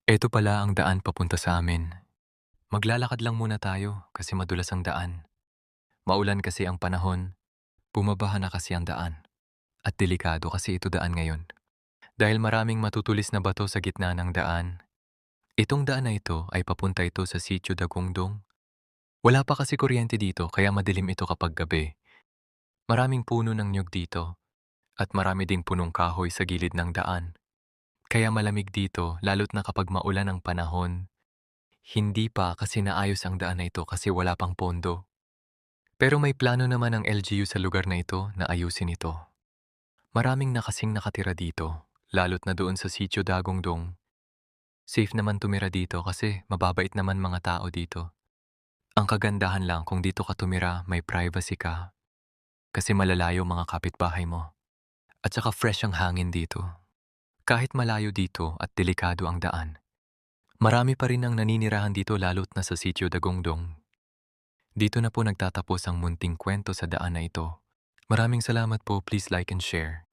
Eto pala ang daan papunta sa amin. Maglalakad lang muna tayo kasi madulas ang daan. Maulan kasi ang panahon, bumabaha na kasi ang daan. At delikado kasi ito daan ngayon. Dahil maraming matutulis na bato sa gitna ng daan. Itong daan na ito ay papunta ito sa Sitio Dagongdong. Wala pa kasi kuryente dito kaya madilim ito kapag gabi. Maraming puno ng nyug dito at marami ding punong kahoy sa gilid ng daan. Kaya malamig dito lalo't na kapag maulan ang panahon. Hindi pa kasi naayos ang daan na ito kasi wala pang pondo. Pero may plano naman ang LGU sa lugar na ito na ayusin ito. Maraming na kasing nakatira dito, lalo't na doon sa Sitio Dagongdong. Safe naman tumira dito kasi mababait naman mga tao dito. Ang kagandahan lang kung dito ka tumira may privacy ka kasi malalayo mga kapitbahay mo. At saka fresh ang hangin dito. Kahit malayo dito at delikado ang daan. Marami pa rin ang naninirahan dito lalo't na sa Sitio Dagongdong. Dito na po nagtatapos ang munting kwento sa daan na ito. Maraming salamat po. Please like and share.